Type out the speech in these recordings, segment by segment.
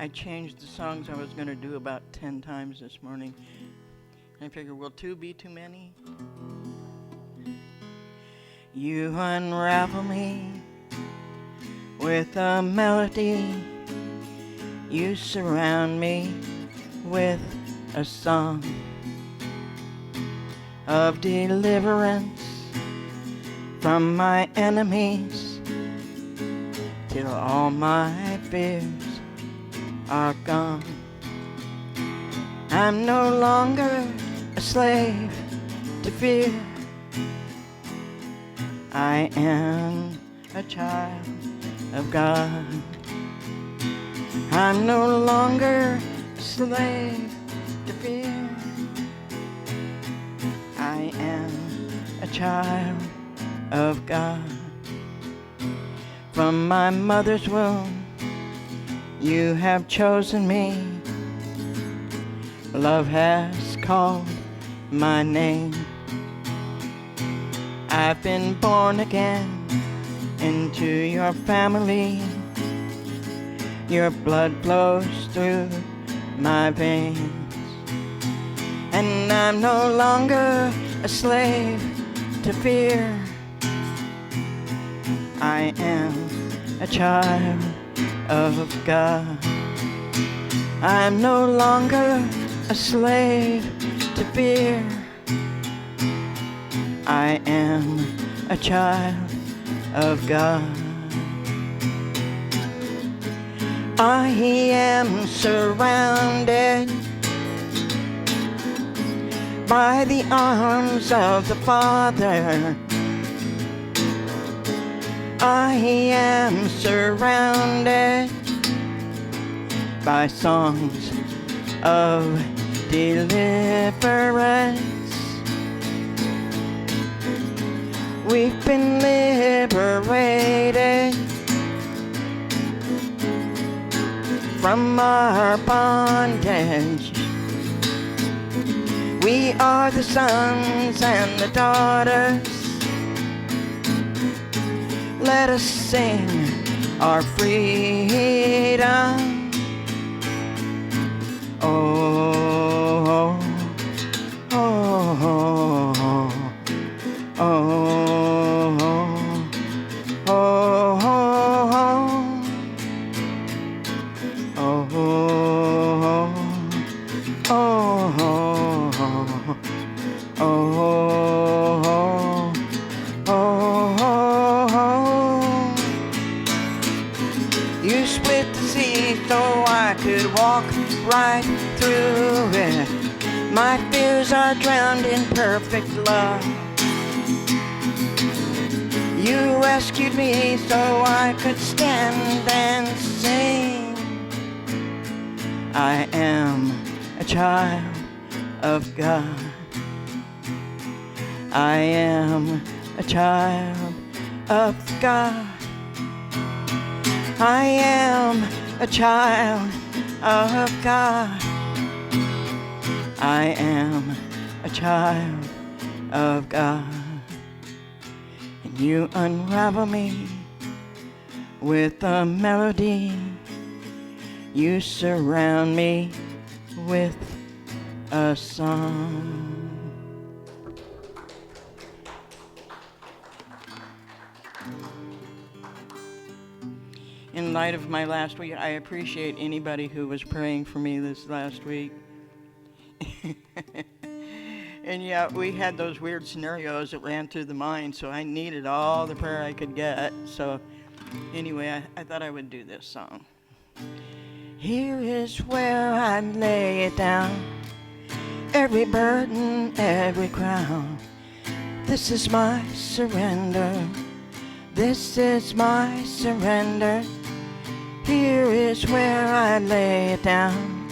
I changed the songs I was going to do about 10 times this morning. I figured, will 2 be too many? You unravel me with a melody. You surround me with a song of deliverance from my enemies, till all my fears are gone. I'm no longer a slave to fear. I am a child of God. I'm no longer a slave to fear. I am a child of God. From my mother's womb, you have chosen me. Love has called my name. I've been born again into your family. Your blood flows through my veins. And I'm no longer a slave to fear. I am a child of God. I'm no longer a slave to fear. I am a child of God. I am surrounded by the arms of the Father. I am surrounded by songs of deliverance. We've been liberated from our bondage. We are the sons and the daughters. Let us sing our freedom. Oh, oh, oh, oh, oh, You split the sea so I could walk right through it. My fears are drowned in perfect love. You rescued me so I could stand and sing. I am a child of God. I am a child of God. I am a child of God. I am a child of God. And you unravel me with a melody. You surround me with a song. In light of my last week, I appreciate anybody who was praying for me this last week. And yeah, we had those weird scenarios that ran through the mind, so I needed all the prayer I could get. So anyway, I thought I would do this song. Here is where I lay it down, every burden, every crown. This is my surrender. This is my surrender. Here is where I lay it down,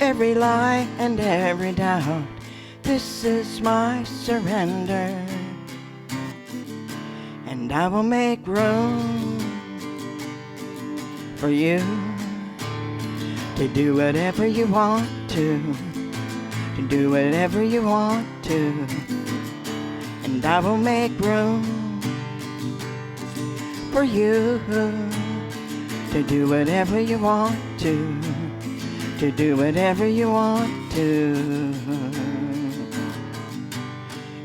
every lie and every doubt. This is my surrender. And I will make room for you to do whatever you want to do whatever you want to. And I will make room for you to do whatever you want to do whatever you want to.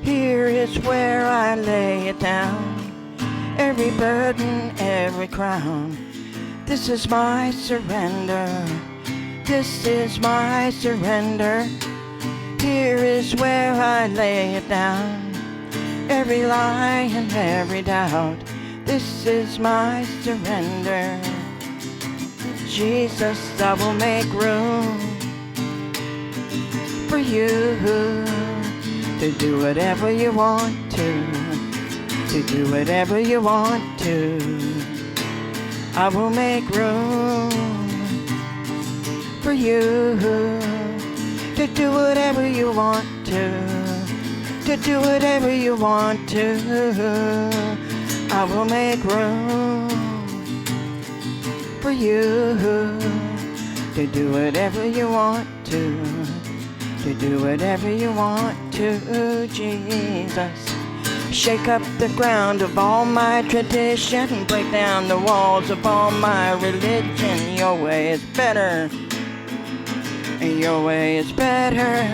Here is where I lay it down, every burden, every crown. This is my surrender, this is my surrender. Here is where I lay it down, every lie and every doubt. This is my surrender. Jesus, I will make room for you to do whatever you want to do whatever you want to. I will make room for you to do whatever you want to do whatever you want to. I will make room for you to do whatever you want to do whatever you want to. Jesus, shake up the ground of all my tradition, break down the walls of all my religion. Your way is better, your way is better.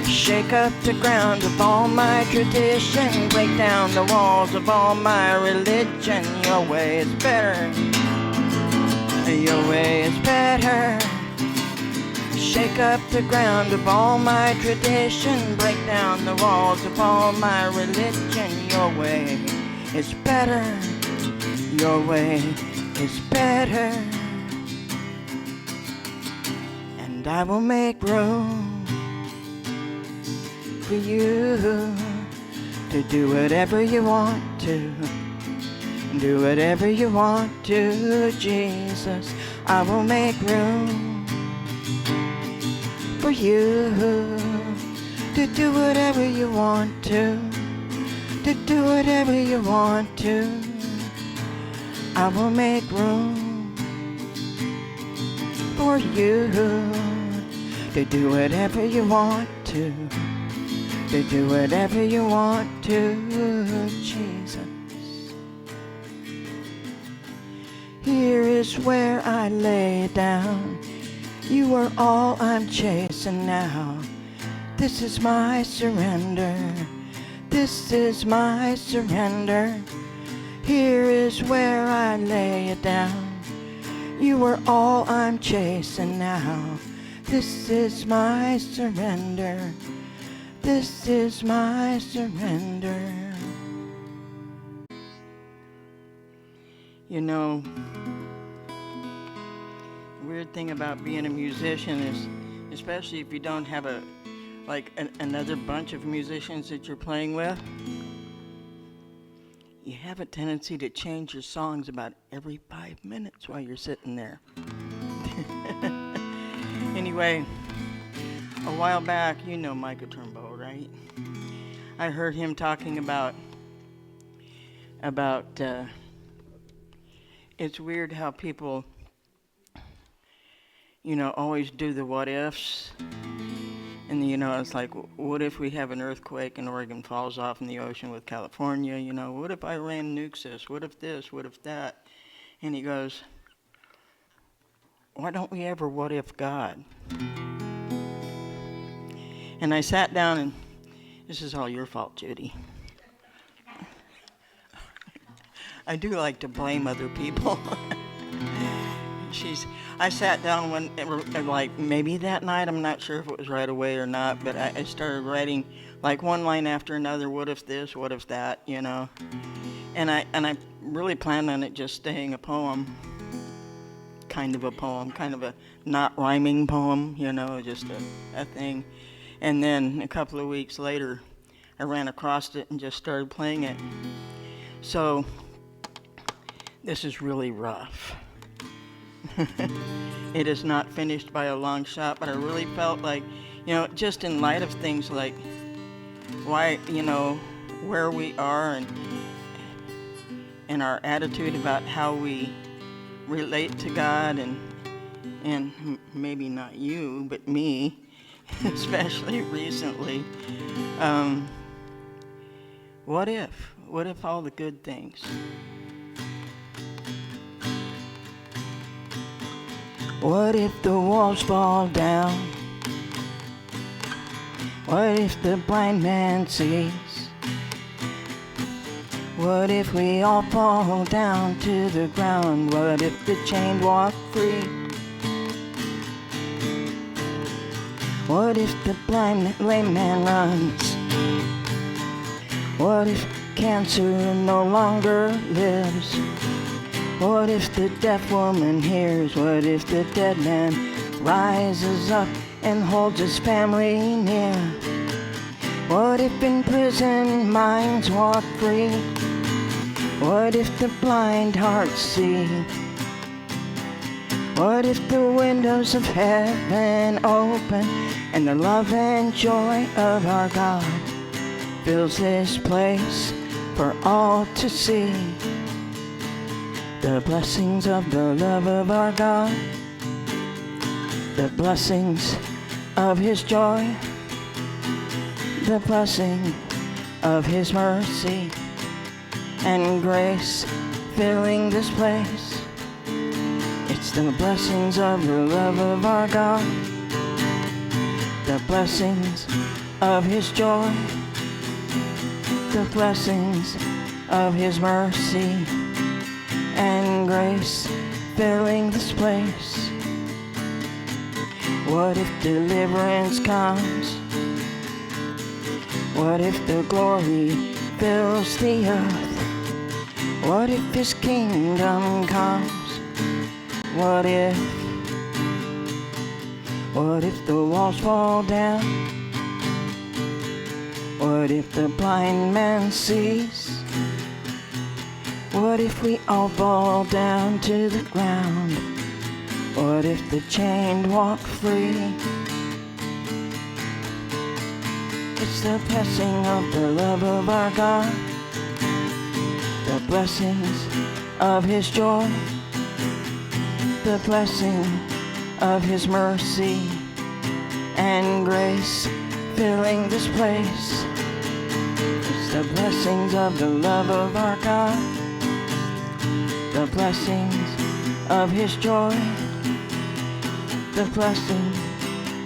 Shake up the ground of all my tradition, break down the walls of all my religion. Your way is better, your way is better. Shake up the ground of all my tradition, break down the walls of all my religion. Your way is better, your way is better. And I will make room for you to do whatever you want to do whatever you want to. Jesus, I will make room for you to do whatever you want to do whatever you want to. I will make room for you to do whatever you want to do whatever you want to. Jesus, here is where I lay down. You are all I'm chasing now. This is my surrender, this is my surrender. Here is where I lay it down. You are all I'm chasing now. This is my surrender, this is my surrender. You know, the weird thing about being a musician is, especially if you don't have another bunch of musicians that you're playing with, you have a tendency to change your songs about every 5 minutes while you're sitting there. Anyway, a while back, you know Micah Turnbow, right? I heard him talking about it's weird how people, always do the what ifs. And, it's like, what if we have an earthquake and Oregon falls off in the ocean with California? What if Iran nukes us? What if this? What if that? And he goes, why don't we ever what if God? And I sat down and, this is all your fault, Judy. I do like to blame other people. I sat down maybe that night, I'm not sure if it was right away or not, but I started writing one line after another, what if this, what if that, And I really planned on it just staying a poem, kind of a not rhyming poem, just a thing. And then a couple of weeks later, I ran across it and just started playing it. So this is really rough. It is not finished by a long shot, but I really felt like, just in light of things like why, where we are and our attitude about how we relate to God and maybe not you, but me, especially recently. What if all the good things What if the walls fall down? What if the blind man sees? What if we all fall down to the ground? What if the chained walk free? What if the blind lame man runs? What if cancer no longer lives? What if the deaf woman hears? What if the dead man rises up and holds his family near? What if in prison minds walk free? What if the blind hearts see? What if the windows of heaven open and the love and joy of our God fills this place for all to see? The blessings of the love of our God, the blessings of His joy, the blessing of His mercy and grace filling this place. It's the blessings of the love of our God, the blessings of His joy, the blessings of His mercy and grace filling this place. What if deliverance comes? What if the glory fills the earth? What if His kingdom comes? What if the walls fall down? What if the blind man sees? What if we all fall down to the ground? What if the chained walk free? It's the blessing of the love of our God, the blessings of His joy, the blessing of His mercy and grace filling this place. It's the blessings of the love of our God, the blessings of His joy, the blessing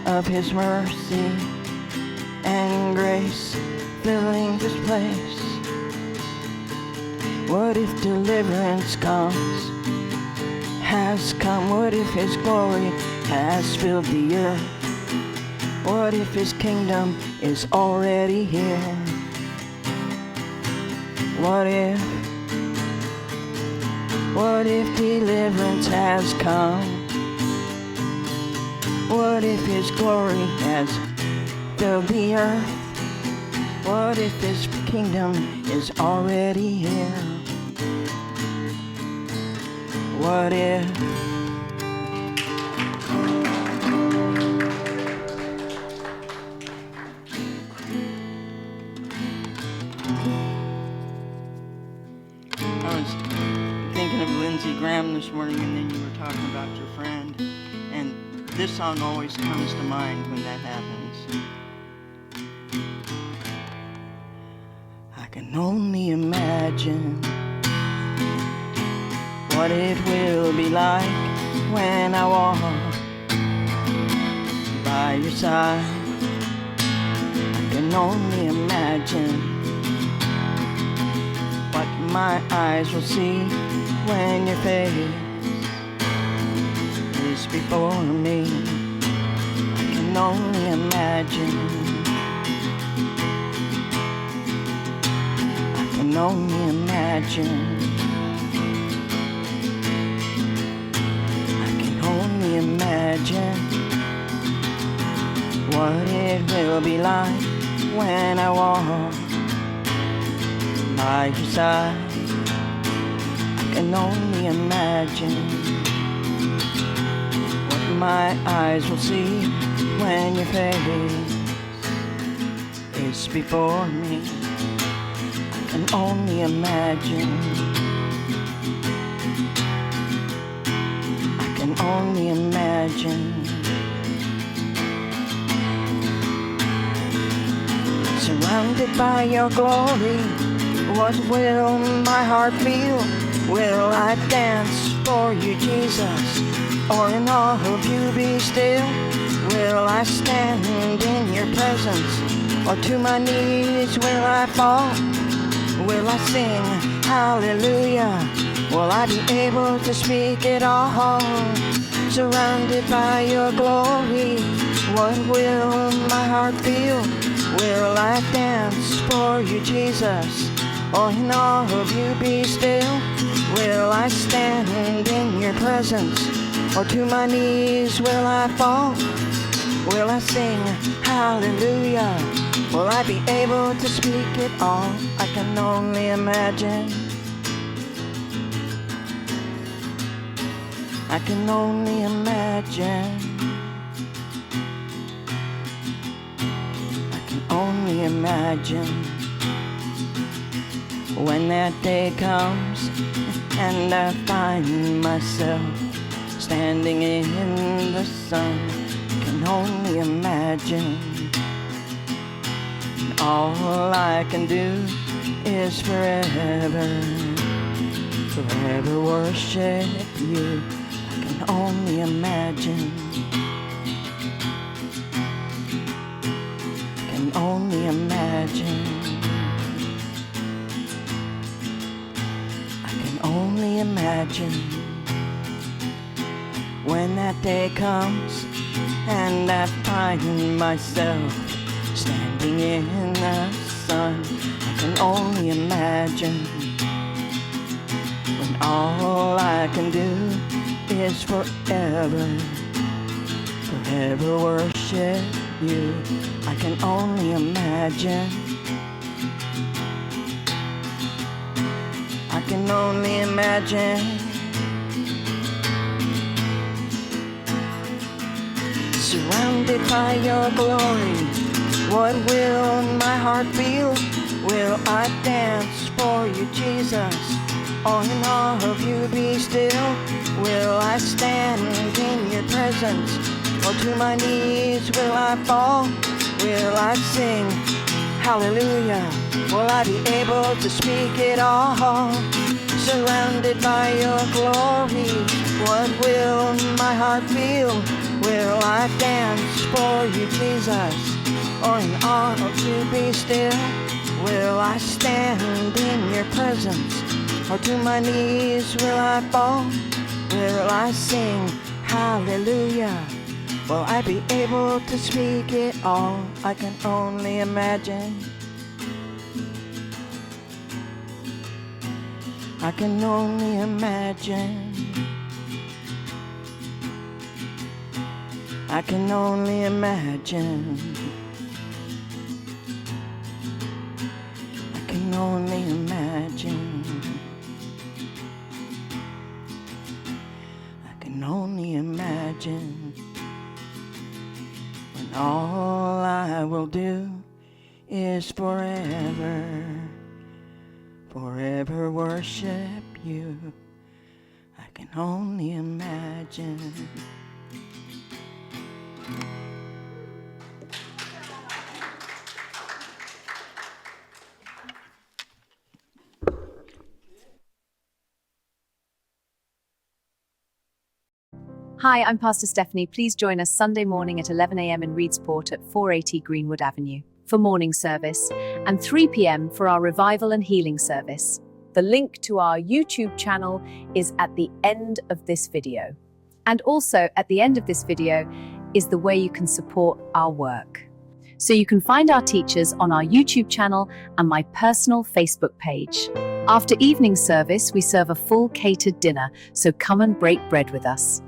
of His mercy and grace filling this place. What if deliverance comes, has come? What if His glory has filled the earth? What if His kingdom is already here? What if deliverance has come? What if His glory has filled the earth? What if His kingdom is already here? What if? I was thinking of Lindsey Graham this morning, and then you were talking about your friend, and this song always comes to mind when that happens. I can only imagine what it will be like when I walk by your side. I can only imagine what my eyes will see when your face is before me. I can only imagine. I can only imagine. Imagine what it will be like when I walk by your side. I can only imagine what my eyes will see when your face is before me. I can only imagine. Only imagine. Surrounded by your glory, what will my heart feel? Will I dance for you, Jesus? or in all of you be still? Will I stand in your presence, or to my knees will I fall? Will I sing hallelujah? Will I be able to speak it all? Surrounded by your glory, what will my heart feel? Will I dance for you, Jesus, or in all of you be still? Will I stand in your presence, or to my knees will I fall? Will I sing hallelujah? Will I be able to speak it all? I can only imagine. I can only imagine. I can only imagine when that day comes and I find myself standing in the sun. I can only imagine. And all I can do is forever worship you. I can only imagine. I can only imagine. I can only imagine when that day comes and I find myself standing in the sun. I can only imagine when all I can do is forever worship you. I can only imagine. I can only imagine. Surrounded by your glory, what will my heart feel? Will I dance for you, Jesus, or in all of you be still? Will I stand in your presence, or to my knees will I fall? Will I sing hallelujah? Will I be able to speak it all? Surrounded by your glory, what will my heart feel? Will I dance for you, Jesus, or in all of you be still? Will I stand in your presence, or to my knees will I fall? Will I sing hallelujah? Will I be able to speak it all? I can only imagine. I can only imagine. I can only imagine. I can only imagine. I can only imagine when all I will do is forever worship you. I can only imagine. Hi, I'm Pastor Stephanie. Please join us Sunday morning at 11 a.m. in Reedsport at 480 Greenwood Avenue for morning service and 3 p.m. for our revival and healing service. The link to our YouTube channel is at the end of this video. And also at the end of this video is the way you can support our work. So you can find our teachers on our YouTube channel and my personal Facebook page. After evening service, we serve a full catered dinner, so come and break bread with us.